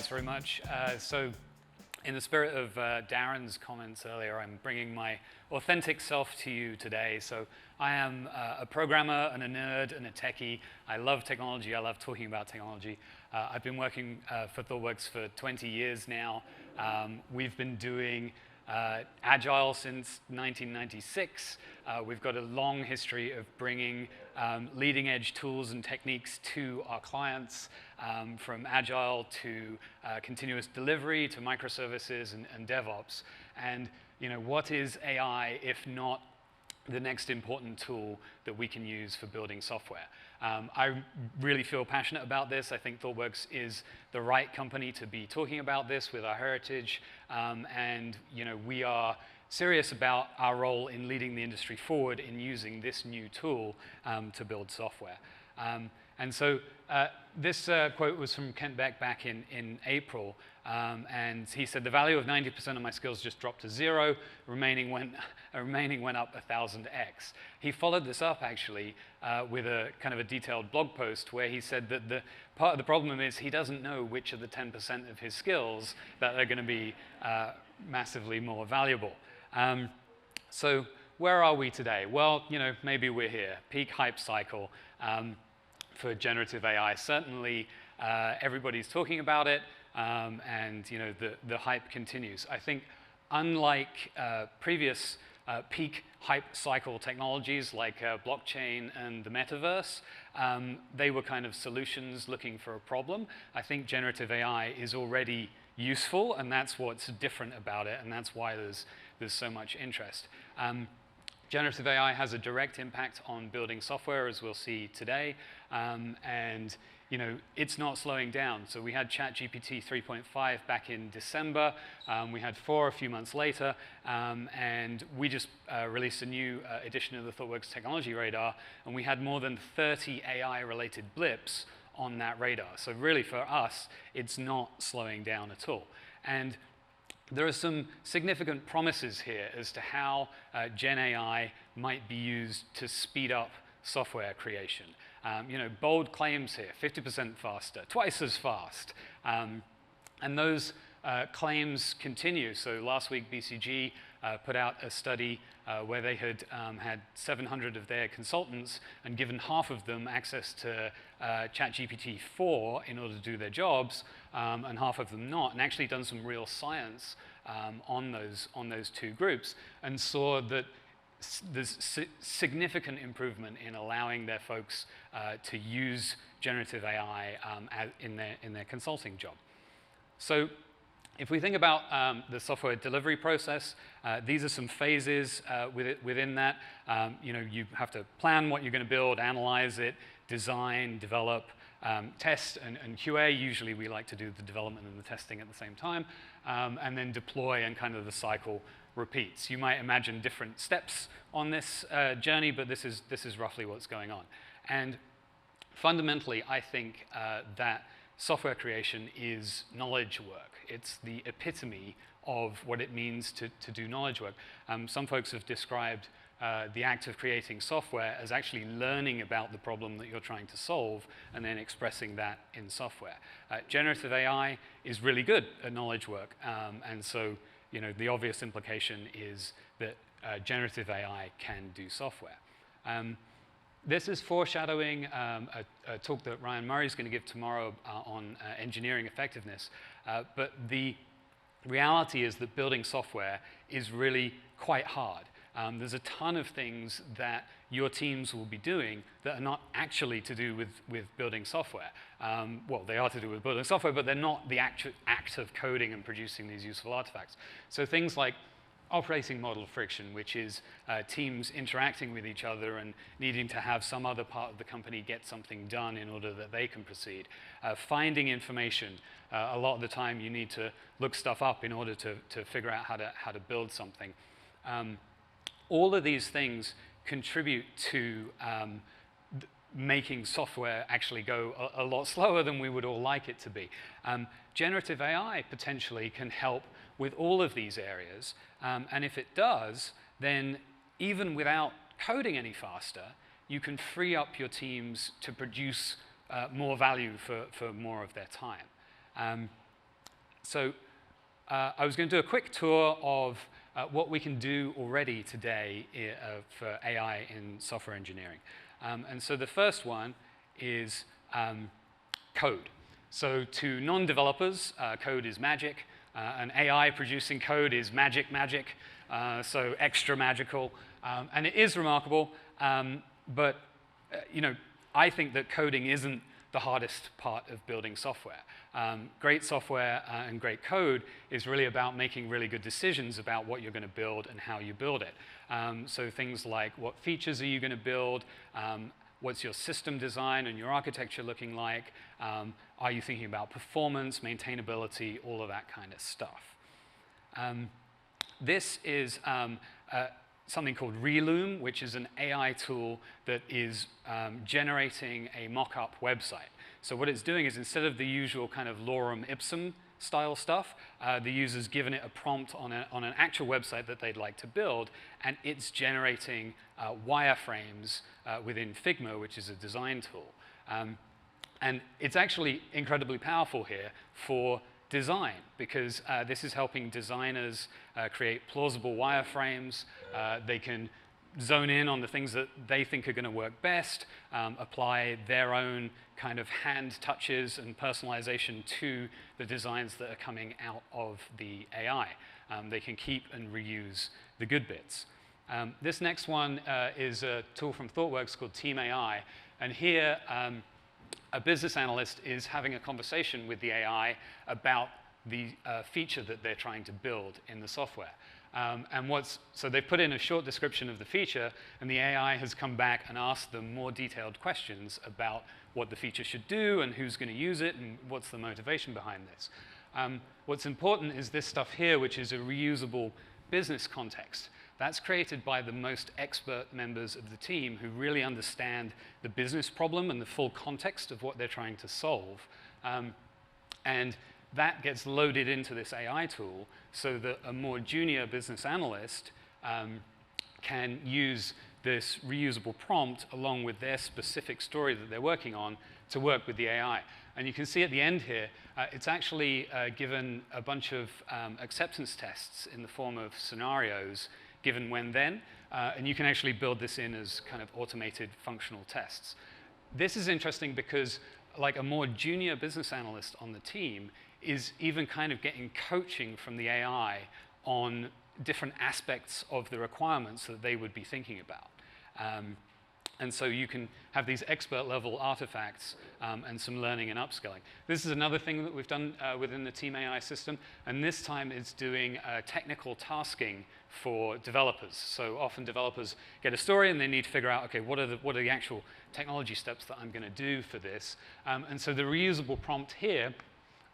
very much. So in the spirit of Darren's comments earlier, I'm bringing my authentic self to you today. So I am a programmer and a nerd and a techie. I love technology. I love talking about technology. I've been working for Thoughtworks for 20 years now. We've been doing Agile since 1996. We've got a long history of bringing leading edge tools and techniques to our clients, from Agile to continuous delivery to microservices and DevOps. And what is AI if not the next important tool that we can use for building software? I really feel passionate about this. I think Thoughtworks is the right company to be talking about this with our heritage. And we are serious about our role in leading the industry forward in using this new tool to build software. And so this quote was from Kent Beck back in April. And he said, "The value of 90% of my skills just dropped to zero. Remaining went up 1,000x. He followed this up, actually, with a kind of a detailed blog post where he said that the part of the problem is he doesn't know which of the 10% of his skills that are going to be massively more valuable. So where are we today? Well, maybe we're here. Peak hype cycle for generative AI. Certainly, everybody's talking about it. And the hype continues. I think unlike previous peak hype cycle technologies like blockchain and the metaverse, they were kind of solutions looking for a problem. I think generative AI is already useful, and that's what's different about it, and that's why there's so much interest. Generative AI has a direct impact on building software, as we'll see today, and it's not slowing down. So we had ChatGPT 3.5 back in December. We had 4 a few months later, and we just released a new edition of the Thoughtworks Technology Radar, and we had more than 30 AI-related blips on that radar. So really, for us, it's not slowing down at all. And there are some significant promises here as to how GenAI might be used to speed up software creation. Bold claims here, 50% faster, twice as fast. And those claims continue. So last week, BCG put out a study where they had had 700 of their consultants and given half of them access to ChatGPT 4 in order to do their jobs, and half of them not, and actually done some real science on those two groups, and saw that there's significant improvement in allowing their folks to use generative AI in their consulting job. So if we think about the software delivery process, these are some phases within that. You have to plan what you're going to build, analyze it, design, develop, test, and QA. Usually we like to do the development and the testing at the same time, and then deploy, and kind of the cycle repeats. You might imagine different steps on this journey, but this is roughly what's going on. And fundamentally, I think that software creation is knowledge work. It's the epitome of what it means to do knowledge work. Some folks have described the act of creating software as actually learning about the problem that you're trying to solve and then expressing that in software. Generative AI is really good at knowledge work, and so the obvious implication is that generative AI can do software. This is foreshadowing a talk that Ryan Murray is going to give tomorrow on engineering effectiveness. But the reality is that building software is really quite hard. There's a ton of things that your teams will be doing that are not actually to do with building software. Well, they are to do with building software, but they're not the actual act of coding and producing these useful artifacts. So things like operating model friction, which is teams interacting with each other and needing to have some other part of the company get something done in order that they can proceed. Finding information. A lot of the time you need to look stuff up in order to figure out how to build something. All of these things contribute to making software actually go a lot slower than we would all like it to be. Generative AI potentially can help with all of these areas, and if it does, then even without coding any faster, you can free up your teams to produce more value for more of their time. So I was going to do a quick tour of what we can do already today for AI in software engineering. And so the first one is code. So to non-developers, code is magic. And AI producing code is magic, so extra magical. And it is remarkable, but I think that coding isn't the hardest part of building software. Great software and great code is really about making really good decisions about what you're going to build and how you build it. So things like what features are you going to build, what's your system design and your architecture looking like, are you thinking about performance, maintainability, all of that kind of stuff. This is something called Reloom, which is an AI tool that is generating a mock-up website. So what it's doing is instead of the usual kind of lorem ipsum style stuff, the user's given it a prompt on an actual website that they'd like to build, and it's generating wireframes within Figma, which is a design tool. And it's actually incredibly powerful here for design, because this is helping designers create plausible wireframes. They can zone in on the things that they think are going to work best, apply their own kind of hand touches and personalization to the designs that are coming out of the AI. They can keep and reuse the good bits. This next one is a tool from Thoughtworks called Team AI. And here, a business analyst is having a conversation with the AI about the feature that they're trying to build in the software. So they've put in a short description of the feature, and the AI has come back and asked them more detailed questions about what the feature should do and who's going to use it and what's the motivation behind this. What's important is this stuff here, which is a reusable business context. That's created by the most expert members of the team who really understand the business problem and the full context of what they're trying to solve. And that gets loaded into this AI tool so that a more junior business analyst can use this reusable prompt along with their specific story that they're working on to work with the AI. And you can see at the end here, it's actually given a bunch of acceptance tests in the form of scenarios given when then, and you can actually build this in as kind of automated functional tests. This is interesting because like a more junior business analyst on the team is even kind of getting coaching from the AI on different aspects of the requirements that they would be thinking about. And so you can have these expert level artifacts and some learning and upskilling. This is another thing that we've done within the Team AI system, and this time it's doing technical tasking for developers. So often developers get a story and they need to figure out, okay, what are the actual technology steps that I'm going to do for this? And so the reusable prompt here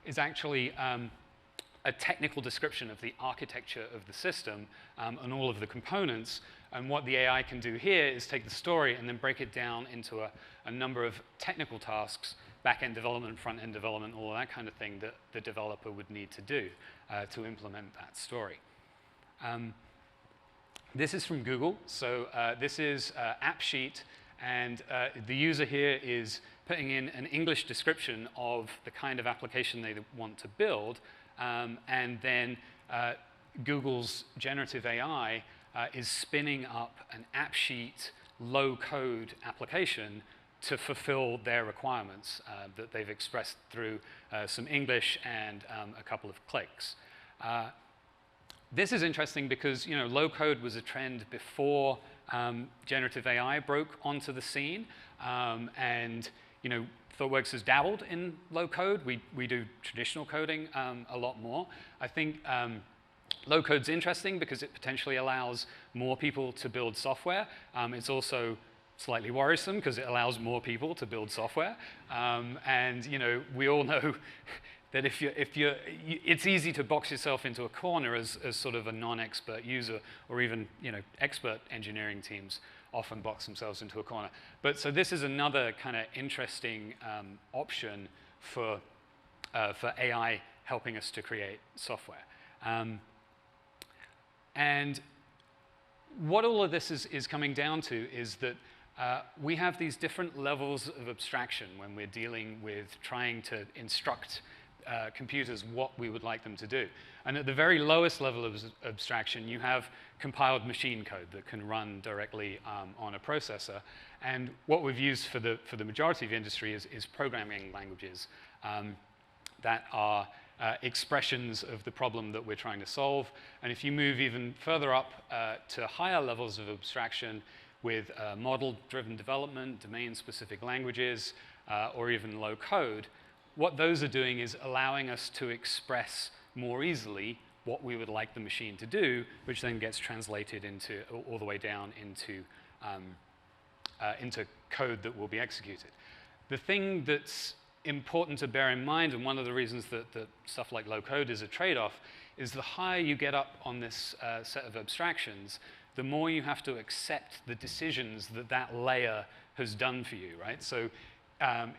is actually a technical description of the architecture of the system and all of the components. And what the AI can do here is take the story and then break it down into a number of technical tasks, back-end development, front-end development, all of that kind of thing that the developer would need to do to implement that story. This is from Google. So this is AppSheet, and the user here is putting in an English description of the kind of application they want to build, and then Google's generative AI is spinning up an AppSheet low-code application to fulfill their requirements that they've expressed through some English and a couple of clicks. This is interesting because low-code was a trend before generative AI broke onto the scene, and Thoughtworks has dabbled in low-code. We do traditional coding a lot more. I think low-code's interesting because it potentially allows more people to build software. It's also slightly worrisome because it allows more people to build software. And we all know that it's easy to box yourself into a corner as sort of a non-expert user, or even expert engineering teams often box themselves into a corner. But so this is another kind of interesting option for AI helping us to create software. And what all of this is coming down to is that we have these different levels of abstraction when we're dealing with trying to instruct computers what we would like them to do. And at the very lowest level of abstraction, you have compiled machine code that can run directly on a processor. And what we've used for the majority of the industry is programming languages that are expressions of the problem that we're trying to solve. And if you move even further up to higher levels of abstraction with model-driven development, domain-specific languages, or even low code, what those are doing is allowing us to express more easily what we would like the machine to do, which then gets translated into all the way down into code that will be executed. The thing that's important to bear in mind, and one of the reasons that stuff like low code is a trade-off, is the higher you get up on this set of abstractions, the more you have to accept the decisions that that layer has done for you, right? So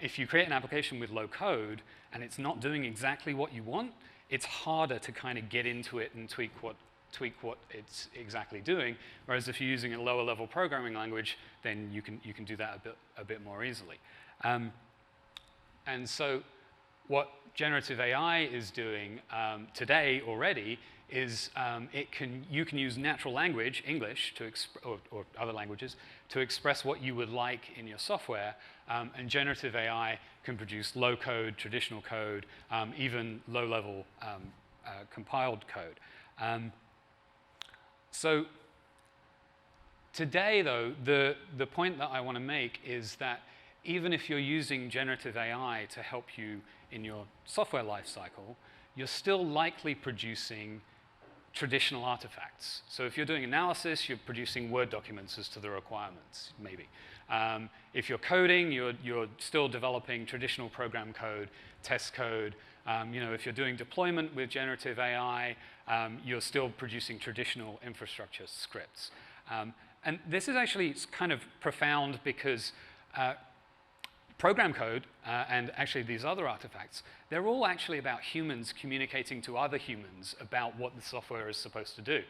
if you create an application with low code and it's not doing exactly what you want, it's harder to kind of get into it and tweak what it's exactly doing. Whereas if you're using a lower level programming language, then you can do that a bit more easily. And so what generative AI is doing today already is you can use natural language, English, or other languages, to express what you would like in your software. And generative AI can produce low code, traditional code, even low-level compiled code. So today, though, the point that I want to make is that even if you're using generative AI to help you in your software lifecycle, you're still likely producing traditional artifacts. So if you're doing analysis, you're producing Word documents as to the requirements, maybe. If you're coding, you're still developing traditional program code, test code. If you're doing deployment with generative AI, you're still producing traditional infrastructure scripts. And this is actually kind of profound because program code, and actually these other artifacts, they're all actually about humans communicating to other humans about what the software is supposed to do.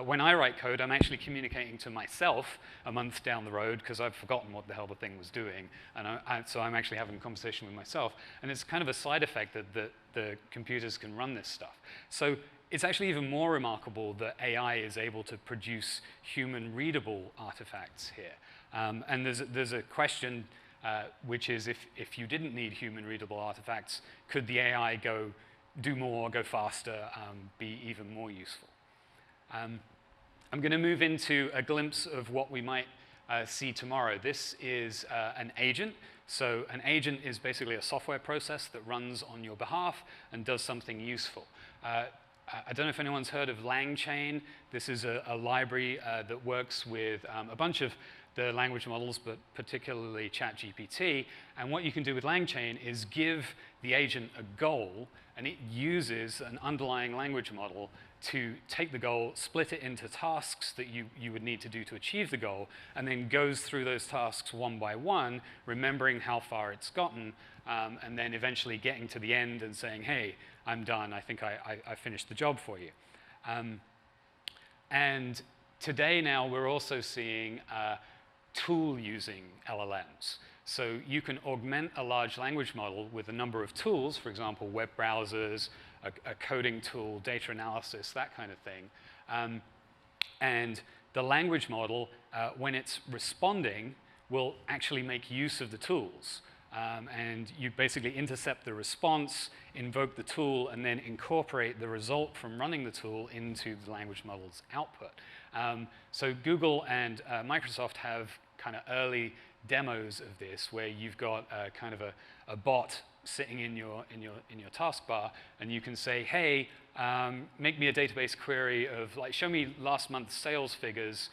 When I write code, I'm actually communicating to myself a month down the road because I've forgotten what the hell the thing was doing. And so I'm actually having a conversation with myself. And it's kind of a side effect that the computers can run this stuff. So it's actually even more remarkable that AI is able to produce human-readable artifacts here. And there's a question which is if you didn't need human-readable artifacts, could the AI do more, go faster, be even more useful? I'm going to move into a glimpse of what we might see tomorrow. This is an agent. So an agent is basically a software process that runs on your behalf and does something useful. I don't know if anyone's heard of LangChain. This is a library that works with a bunch of the language models, but particularly ChatGPT. And what you can do with LangChain is give the agent a goal, and it uses an underlying language model to take the goal, split it into tasks that you would need to do to achieve the goal, and then goes through those tasks one by one, remembering how far it's gotten, and then eventually getting to the end and saying, hey, I'm done. I think I finished the job for you. And today now, we're also seeing tool using LLMs. So you can augment a large language model with a number of tools, for example, web browsers, a coding tool, data analysis, that kind of thing. And the language model, when it's responding, will actually make use of the tools. And you basically intercept the response, invoke the tool, and then incorporate the result from running the tool into the language model's output. So Google and Microsoft have kind of early demos of this where you've got kind of a bot sitting in your taskbar, and you can say, hey, make me a database query of, like, show me last month's sales figures,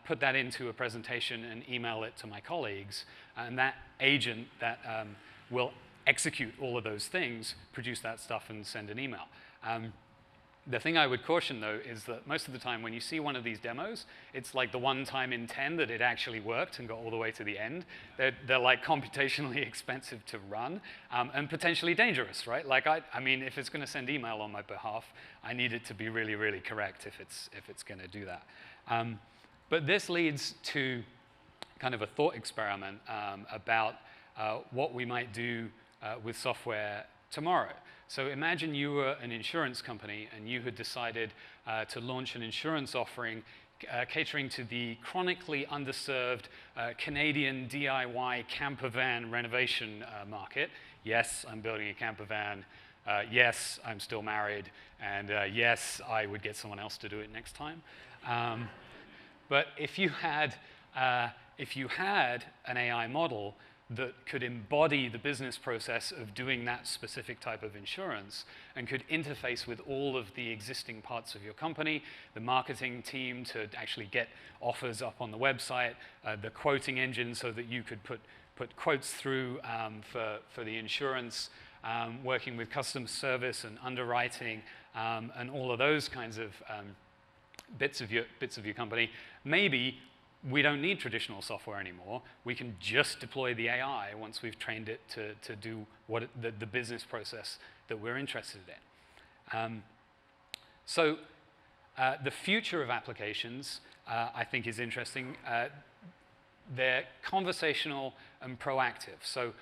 put that into a presentation and email it to my colleagues, and that agent that will execute all of those things, produce that stuff and send an email. The thing I would caution, though, is that most of the time when you see one of these demos, it's like the 1 time in 10 that it actually worked and got all the way to the end. They're like computationally expensive to run and potentially dangerous, right? Like, I mean, if it's going to send email on my behalf, I need it to be really, really correct if it's going to do that. But this leads to kind of a thought experiment about what we might do with software tomorrow. So imagine you were an insurance company and you had decided to launch an insurance offering catering to the chronically underserved Canadian DIY camper van renovation market. Yes, I'm building a camper van. Yes, I'm still married. And yes, I would get someone else to do it next time. But if you had an AI model that could embody the business process of doing that specific type of insurance and could interface with all of the existing parts of your company, the marketing team to actually get offers up on the website, the quoting engine so that you could put quotes through for the insurance, working with customer service and underwriting, and all of those kinds of bits of your company, maybe we don't need traditional software anymore. We can just deploy the AI once we've trained it to do the business process that we're interested in. So the future of applications, I think, is interesting. They're conversational and proactive. So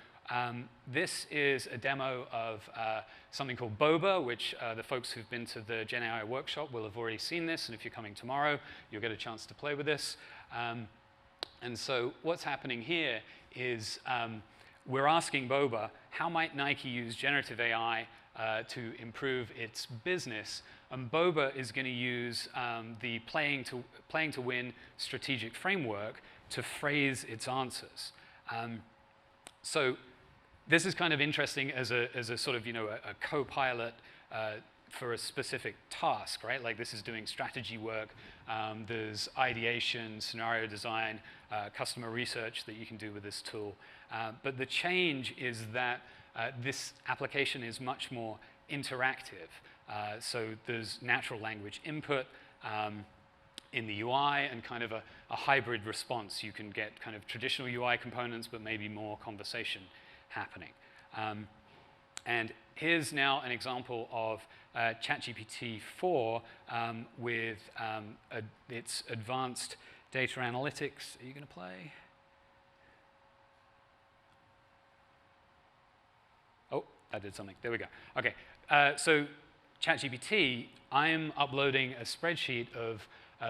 this is a demo of something called Boba, which the folks who've been to the GenAI workshop will have already seen this. And if you're coming tomorrow, you'll get a chance to play with this. And so what's happening here is we're asking Boba, how might Nike use generative AI to improve its business? And Boba is going to use the playing to win strategic framework to phrase its answers. So this is kind of interesting as a sort of, a co-pilot for a specific task, right? Like this is doing strategy work. There's ideation, scenario design, customer research that you can do with this tool. But the change is that this application is much more interactive. So there's natural language input in the UI and kind of a hybrid response. You can get kind of traditional UI components, but maybe more conversation happening. And here's now an example of ChatGPT 4 with its advanced data analytics. Are you going to play? Oh, that did something. There we go. OK, so ChatGPT, I'm uploading a spreadsheet of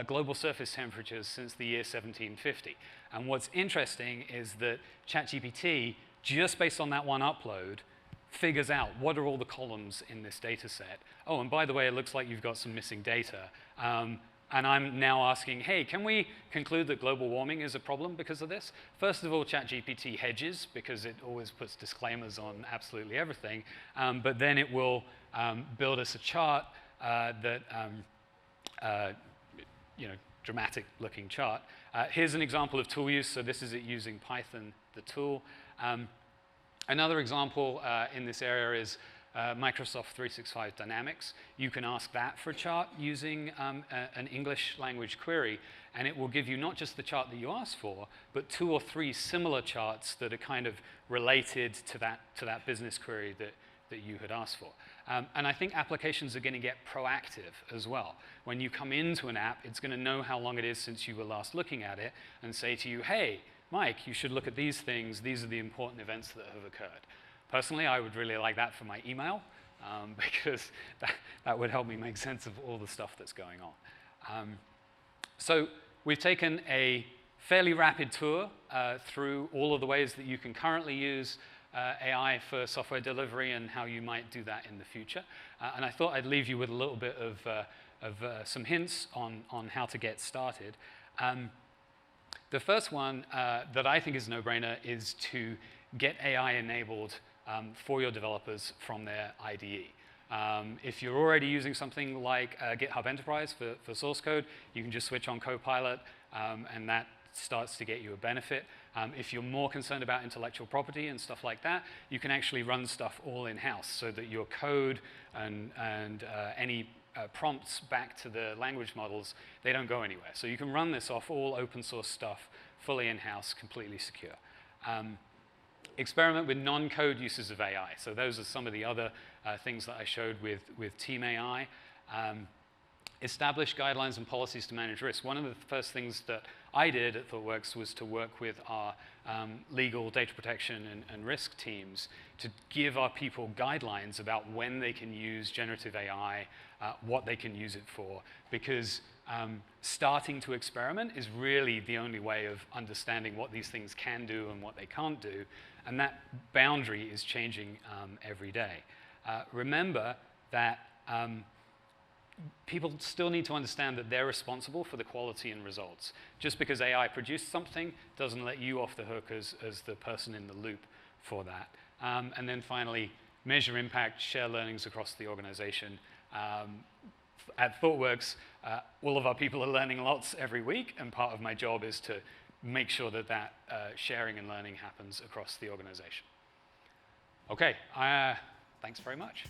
global surface temperatures since the year 1750. And what's interesting is that ChatGPT, just based on that one upload, figures out what are all the columns in this data set. Oh, and by the way, it looks like you've got some missing data. And I'm now asking, hey, can we conclude that global warming is a problem because of this? First of all, ChatGPT hedges, because it always puts disclaimers on absolutely everything. But then it will build us a chart dramatic-looking chart. Here's an example of tool use. So this is it using Python, the tool. Another example in this area is Microsoft 365 Dynamics. You can ask that for a chart using an English language query, and it will give you not just the chart that you asked for, but 2 or 3 similar charts that are kind of related to that business query that you had asked for. And I think applications are going to get proactive as well. When you come into an app, it's going to know how long it is since you were last looking at it and say to you, hey, Mike, you should look at these things. These are the important events that have occurred. Personally, I would really like that for my email because that would help me make sense of all the stuff that's going on. So we've taken a fairly rapid tour through all of the ways that you can currently use AI for software delivery and how you might do that in the future. And I thought I'd leave you with a little bit of some hints on how to get started. The first one that I think is a no-brainer is to get AI enabled for your developers from their IDE. If you're already using something like GitHub Enterprise for source code, you can just switch on Copilot, and that starts to get you a benefit. If you're more concerned about intellectual property and stuff like that, you can actually run stuff all in-house so that your code and any prompts back to the language models, they don't go anywhere. So you can run this off all open source stuff, fully in-house, completely secure. Experiment with non-code uses of AI. So those are some of the other things that I showed with Team AI. establish guidelines and policies to manage risk. One of the first things that I did at Thoughtworks was to work with our legal data protection and risk teams to give our people guidelines about when they can use generative AI, what they can use it for, because starting to experiment is really the only way of understanding what these things can do and what they can't do, and that boundary is changing every day. Remember that people still need to understand that they're responsible for the quality and results. Just because AI produced something doesn't let you off the hook as the person in the loop for that. And then finally, measure impact, share learnings across the organization. At Thoughtworks, all of our people are learning lots every week, and part of my job is to make sure that that sharing and learning happens across the organization. Okay, thanks very much.